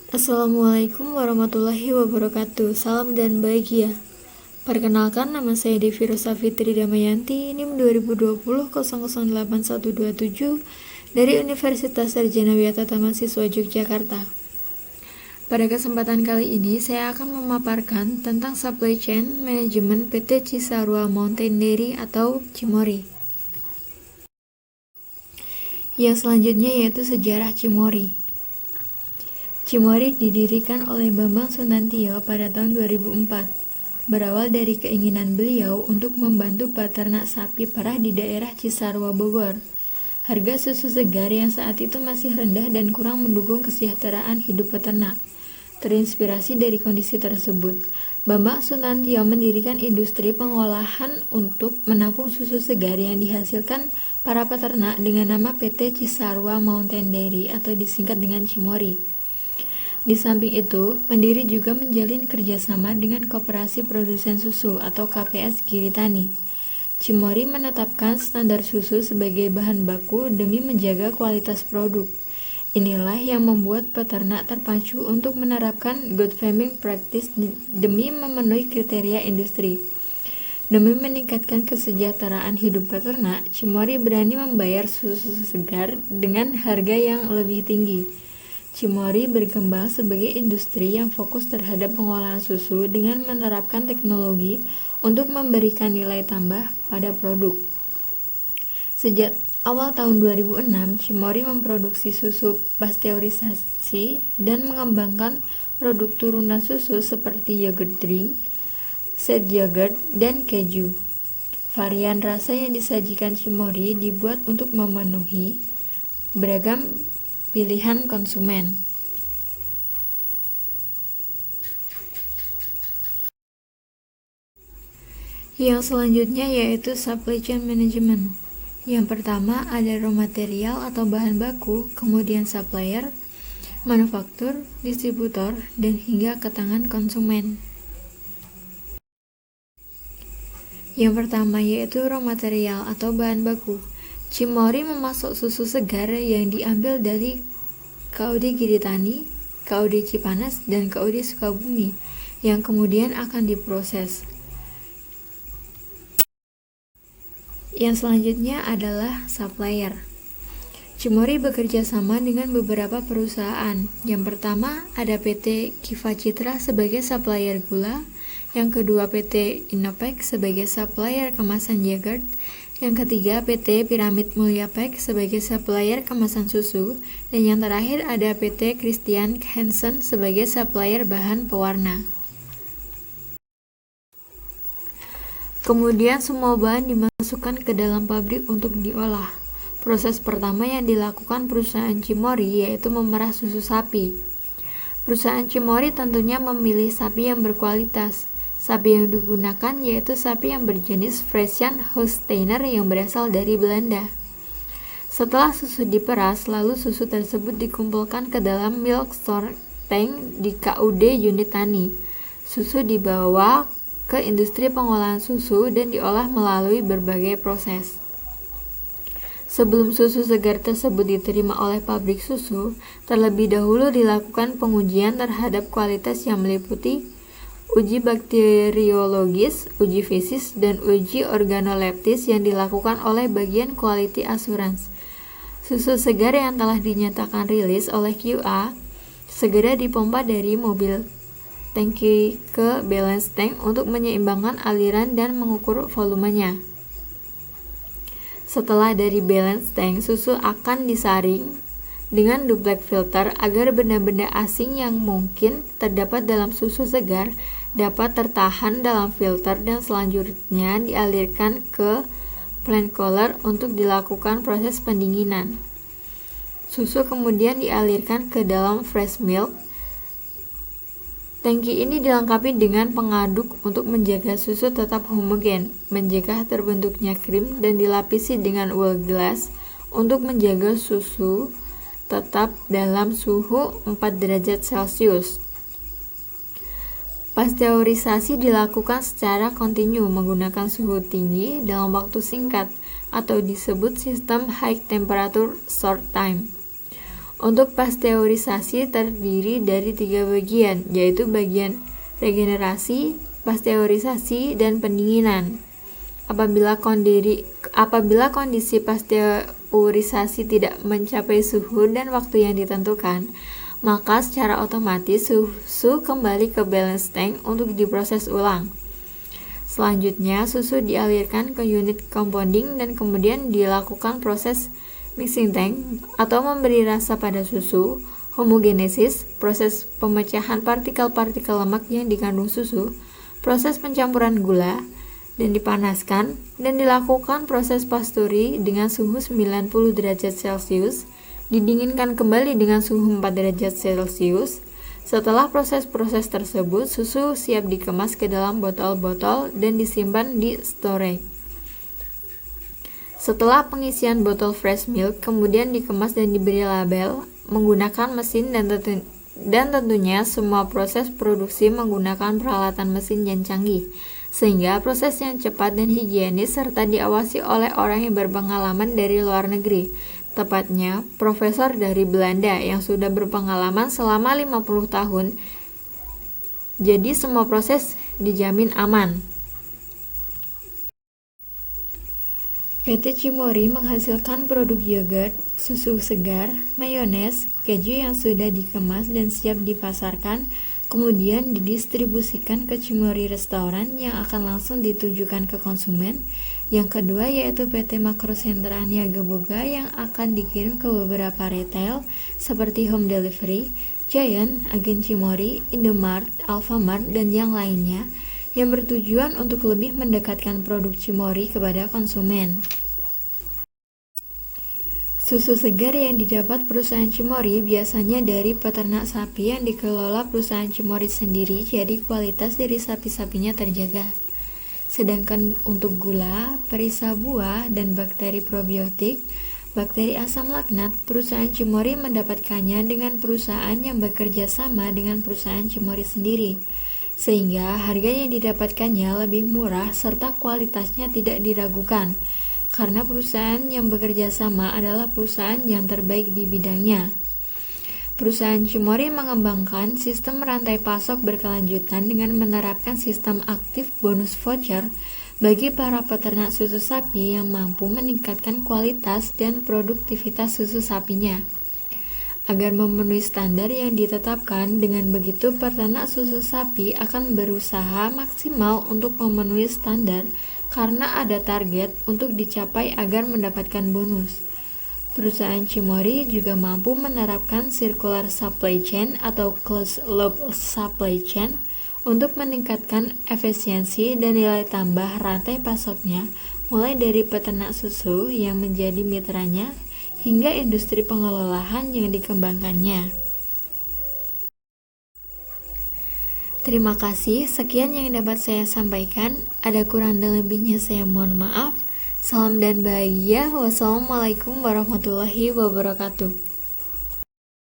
Assalamualaikum warahmatullahi wabarakatuh. Salam dan bahagia. Perkenalkan, nama saya Devi Rosa Fitri Damayanti, NIM 2020008127 dari Universitas Sarjana Wisata Mahasiswa Yogyakarta. Pada kesempatan kali ini, saya akan memaparkan tentang Supply Chain Management PT Cisarua Mountain Dairy atau Cimory. Yang selanjutnya yaitu sejarah Cimory. Cimory didirikan oleh Bambang Sunantio pada tahun 2004, berawal dari keinginan beliau untuk membantu peternak sapi perah di daerah Cisarua, Bogor. Harga susu segar yang saat itu masih rendah dan kurang mendukung kesejahteraan hidup peternak. Terinspirasi dari kondisi tersebut, Bambang Sunantio mendirikan industri pengolahan untuk menampung susu segar yang dihasilkan para peternak dengan nama PT Cisarua Mountain Dairy atau disingkat dengan Cimory. Di samping itu, pendiri juga menjalin kerjasama dengan Koperasi Produsen Susu atau KPS Giritani. Cimory menetapkan standar susu sebagai bahan baku demi menjaga kualitas produk. Inilah yang membuat peternak terpacu untuk menerapkan good farming practice demi memenuhi kriteria industri. Demi meningkatkan kesejahteraan hidup peternak, Cimory berani membayar susu segar dengan harga yang lebih tinggi. Cimory berkembang sebagai industri yang fokus terhadap pengolahan susu dengan menerapkan teknologi untuk memberikan nilai tambah pada produk. Sejak awal tahun 2006, Cimory memproduksi susu pasteurisasi dan mengembangkan produk turunan susu seperti yogurt drink, set yogurt, dan keju. Varian rasa yang disajikan Cimory dibuat untuk memenuhi beragam pilihan konsumen. Yang selanjutnya yaitu supply chain management. Yang pertama ada raw material atau bahan baku, kemudian supplier, manufaktur, distributor, dan hingga ke tangan konsumen. Yang pertama yaitu raw material atau bahan baku. Cimory memasok susu segar yang diambil dari KUD Giritani, KUD Cipanas, dan KUD Sukabumi yang kemudian akan diproses. Yang selanjutnya adalah supplier. Cimory bekerja sama dengan beberapa perusahaan. Yang pertama ada PT Kiva Citra sebagai supplier gula, yang kedua PT Inopek sebagai supplier kemasan yogurt, yang ketiga PT Piramid Mulya Pack sebagai supplier kemasan susu, dan yang terakhir ada PT Christian Hansen sebagai supplier bahan pewarna. Kemudian semua bahan dimasukkan ke dalam pabrik untuk diolah. Proses pertama yang dilakukan perusahaan Cimory yaitu memerah susu sapi. Perusahaan Cimory tentunya memilih sapi yang berkualitas. Sapi yang digunakan yaitu sapi yang berjenis Friesian Holsteiner yang berasal dari Belanda. Setelah susu diperas, lalu susu tersebut dikumpulkan ke dalam milk store tank di KUD unit tani. Susu dibawa ke industri pengolahan susu dan diolah melalui berbagai proses. Sebelum susu segar tersebut diterima oleh pabrik susu, terlebih dahulu dilakukan pengujian terhadap kualitas yang meliputi uji bakteriologis, uji fisis, dan uji organoleptis yang dilakukan oleh bagian quality assurance. Susu segar yang telah dinyatakan rilis oleh QA segera dipompa dari mobil tangki ke balance tank untuk menyeimbangkan aliran dan mengukur volumenya. Setelah dari balance tank, susu akan disaring dengan duplex filter agar benda-benda asing yang mungkin terdapat dalam susu segar dapat tertahan dalam filter dan selanjutnya dialirkan ke plant cooler untuk dilakukan proses pendinginan. Susu kemudian dialirkan ke dalam fresh milk. Tangki ini dilengkapi dengan pengaduk untuk menjaga susu tetap homogen, mencegah terbentuknya krim, dan dilapisi dengan wool glass untuk menjaga susu tetap dalam suhu 4 derajat Celcius. Pasteurisasi dilakukan secara kontinu menggunakan suhu tinggi dalam waktu singkat atau disebut sistem high temperature short time. Untuk pasteurisasi terdiri dari 3 bagian, yaitu bagian regenerasi, pasteurisasi, dan pendinginan. Apabila kondisi pasteurisasi tidak mencapai suhu dan waktu yang ditentukan, maka secara otomatis susu kembali ke balance tank untuk diproses ulang. Selanjutnya, susu dialirkan ke unit compounding dan kemudian dilakukan proses mixing tank atau memberi rasa pada susu, homogenesis, proses pemecahan partikel-partikel lemak yang dikandung susu, proses pencampuran gula, dan dipanaskan, dan dilakukan proses pasturi dengan suhu 90 derajat Celcius, didinginkan kembali dengan suhu 4 derajat Celcius. Setelah proses-proses tersebut, susu siap dikemas ke dalam botol-botol dan disimpan di storage. Setelah pengisian botol fresh milk, kemudian dikemas dan diberi label menggunakan mesin dan tentunya semua proses produksi menggunakan peralatan mesin yang canggih, sehingga proses yang cepat dan higienis serta diawasi oleh orang yang berpengalaman dari luar negeri, tepatnya profesor dari Belanda yang sudah berpengalaman selama 50 tahun. Jadi semua proses dijamin aman. PT Cimory menghasilkan produk yogurt, susu segar, mayones, keju yang sudah dikemas dan siap dipasarkan, kemudian didistribusikan ke Cimory Restoran yang akan langsung ditujukan ke konsumen. Yang kedua yaitu PT Makro Sentra Niaga Boga yang akan dikirim ke beberapa retail seperti home delivery, Giant, Agen Cimory, Indomart, Alfamart, dan yang lainnya, yang bertujuan untuk lebih mendekatkan produk Cimory kepada konsumen. Susu segar yang didapat perusahaan Cimory biasanya dari peternak sapi yang dikelola perusahaan Cimory sendiri, jadi kualitas dari sapi-sapinya terjaga. Sedangkan untuk gula, perisa buah, dan bakteri probiotik, bakteri asam laknat, perusahaan Cimory mendapatkannya dengan perusahaan yang bekerja sama dengan perusahaan Cimory sendiri, sehingga harga yang didapatkannya lebih murah serta kualitasnya tidak diragukan, karena perusahaan yang bekerja sama adalah perusahaan yang terbaik di bidangnya. Perusahaan Cimory mengembangkan sistem rantai pasok berkelanjutan dengan menerapkan sistem aktif bonus voucher bagi para peternak susu sapi yang mampu meningkatkan kualitas dan produktivitas susu sapinya. Agar memenuhi standar yang ditetapkan, dengan begitu peternak susu sapi akan berusaha maksimal untuk memenuhi standar karena ada target untuk dicapai agar mendapatkan bonus. Perusahaan Cimory juga mampu menerapkan circular supply chain atau closed loop supply chain untuk meningkatkan efisiensi dan nilai tambah rantai pasoknya, mulai dari peternak susu yang menjadi mitranya hingga industri pengelolaan yang dikembangkannya. Terima kasih, sekian yang dapat saya sampaikan. Ada kurang dan lebihnya saya mohon maaf. Salam dan bahagia. Wassalamualaikum warahmatullahi wabarakatuh.